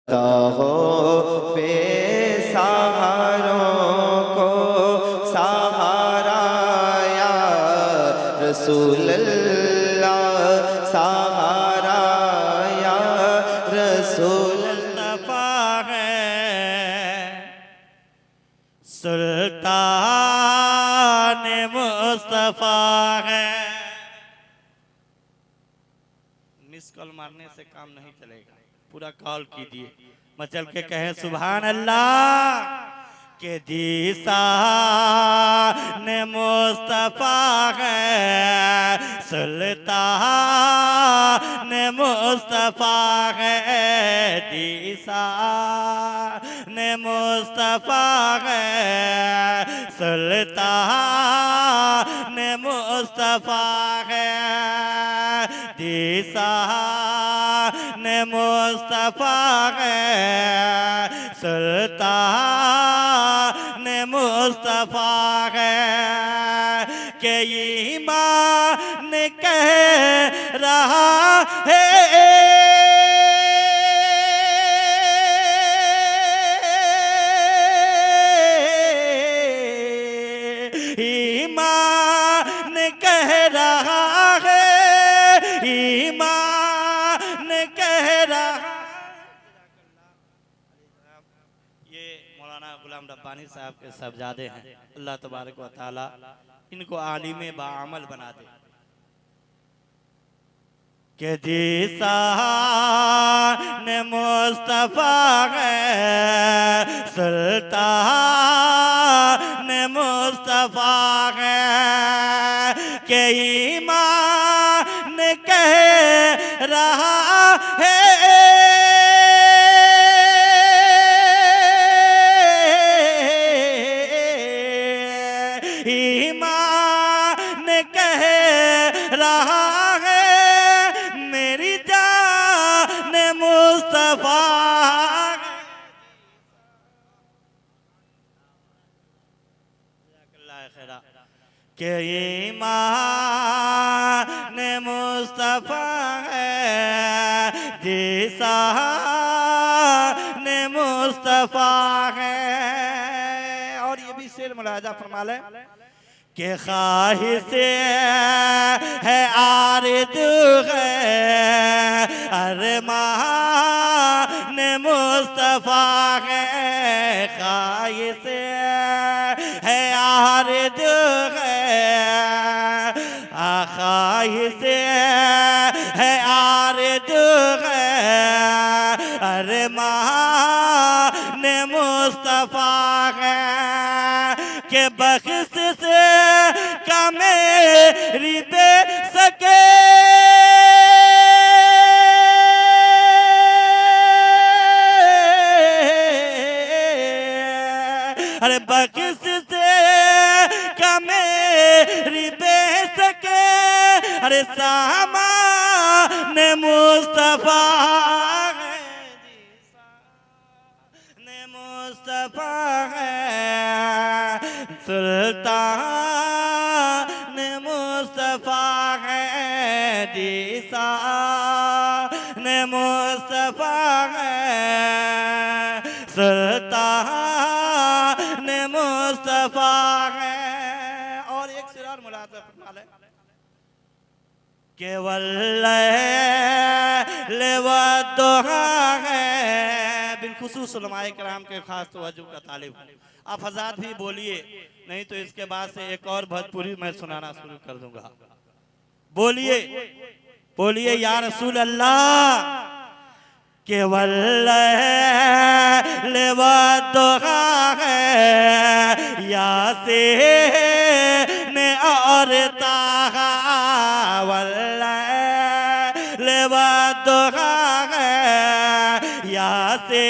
तो हो बेसहारों को सहारा या रसूल अल्लाह, सहारा या रसूल मुस्तफा है सुल्तान मुस्तफा है। मिस कॉल मारने से काम नहीं चलेगा, पूरा कॉल कीजिए। मचल के कहे सुभान अल्लाह के जीसान मुस्तफा है सुल्तान मुस्तफा है। जीसान मुस्तफा है सुल्तान मुस्तफा है। जीसान मुस्तफा है सुल्तान मुस्तफा है। के ईमान कह रहा है ईमान कह रहा है, ईमान कह रहा। ये मौलाना गुलाम रब्बानी साहब के साहबजादे हैं। अल्लाह तबारक व तआला इनको आलिमे बाअमल बना दे। के जीसान मुस्तफा है सुल्तान मुस्तफा है। के ईमान कह रहा है ईमान कह रहा है मेरी जान मुस्तफा के ईमान मुस्तफा है जीसान मुस्तफा है। और ये भी शेर मुलाजा फरमा ले के ख्वाहिश है आरज़ू है अरमान मुस्तफा है। ख्वाहिश है आरज़ू है ख्वाहिश है आरज़ू है अरमान मुस्तफा है। के बख्श से का मेरी दे सके अरे बख्श से का मेरी दे सके अरे सामान मुस्तफा है मुस्तफा है सुल्तान मुस्तफा है। जीसान मुस्तफा है सुल्तान मुस्तफा है। और एक सिरार मुलाजा फरमा ले केवल लेवा दोहा है बिलखुसूस उलमाए किराम के खास तवज्जो का तालिब। आप हज़रात भी बोलिए, नहीं तो इसके बाद से एक और भोजपुरी मैं सुनाना शुरू कर दूंगा। बोलिए बोलिए या रसूल अल्लाह केवल लेवा दोहा है यासे ने और ताहा लेवा दोहा है यासे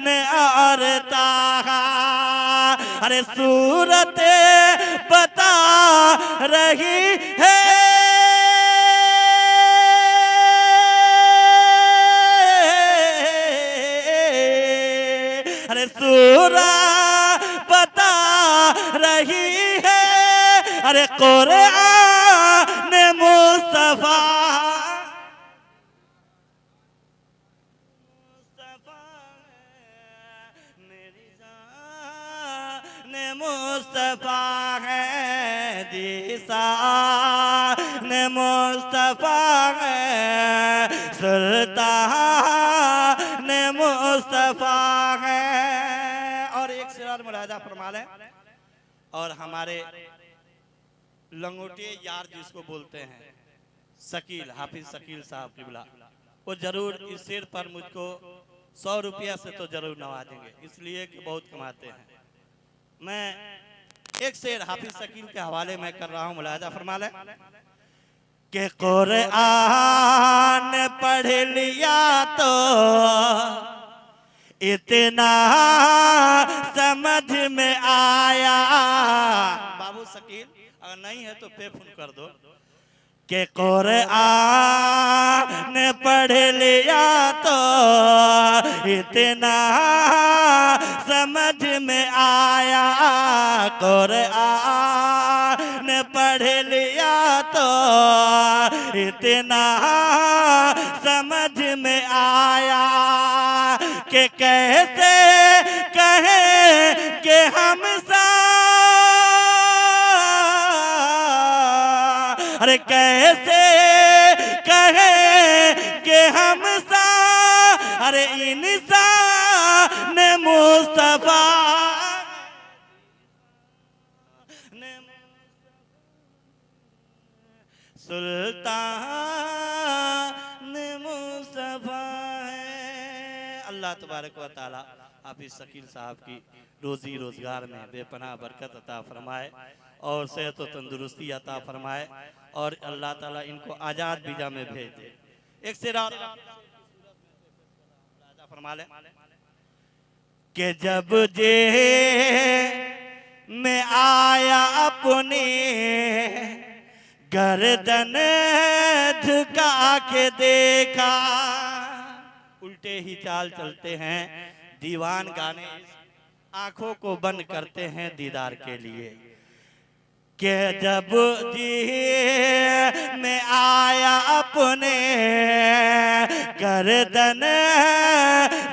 ने और ताहा। अरे सूरत बता रही है अरे सूरत बता रही है अरे कुरान मुस्तफा मुस्तफा है, जीशान मुस्तफा है, सुल्तान मुस्तफा है। और एक शेर मुलाहिजा फरमा लें, और हमारे लंगोटे यार जिसको बोलते हैं शकील, हाफिज शकील साहब किबला, वो जरूर इस शेर पर मुझको 100 रुपया से तो जरूर नवाजेंगे, इसलिए कि बहुत कमाते हैं। मैं एक शेर हाफिज शकील के हवाले में कर रहा हूँ, मुलाहिजा फरमा लें कि कुरान पढ़ लिया तो इतना समझ में आया। बाबू शकील अगर नहीं है तो पे फोन कर दो कि कुरान पढ़ लिया तो इतना समझ में आया। कुरान पढ़ लिया तो इतना समझ में आया कि कैसे कहें कि हम अरे कैसे कहें कि हम अरे इंसान मुस्तफा ने सुल्तान मुस्तफा है। अल्लाह तबारक व तआला हाफिज शकील साहब की रोजी रोजगार में बेपनाह बरकत अता फरमाए और सेहत व तंदुरुस्ती अता फरमाए और अल्लाह ताला इनको आजाद बीजा में भेज दे। एक शेर फरमा ले कि जब जे में आया अपने गर्दन झुका के देखा। उल्टे ही चाल चलते हैं दीवान गाने, आंखों को बंद करते हैं दीदार के लिए। कि जब जी में आया अपने गर्दन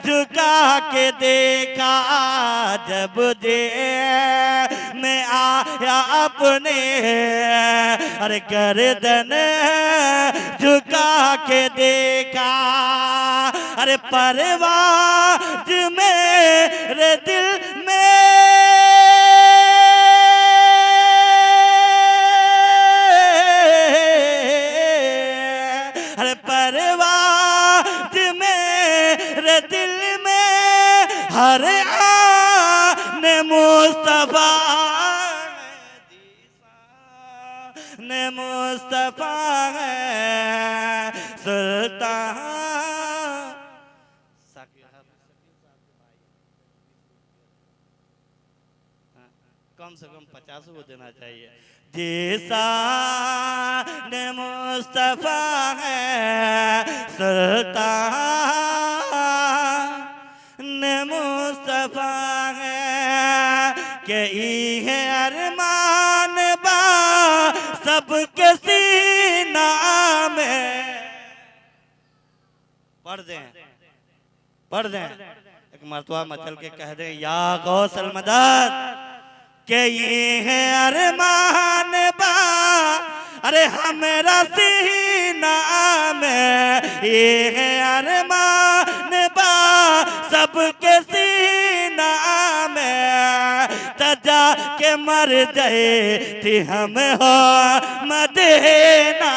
झुका के देखा। जब जी में आया अपने अरे गर्दन झुका के देखा। अरे परवाज़ मेरे दिल में परवाज़ मेरे दिल में हर आन मुस्तफा ने मुस्तफा है सुल्तान। कम से कम 50 को देना चाहिए। जैसा ने मुस्तफा है सुल्तान ने मुस्तफा है के है अरमान बा सबके सीना में। पढ़ दें एक मरतबा मचल के कह दें या गौसल मदद के ये है अरमान बा अरे हमारा सीना में। ये है अरमान बा सबके सीना में। तजा के मर जाए थी हम हो मदीना।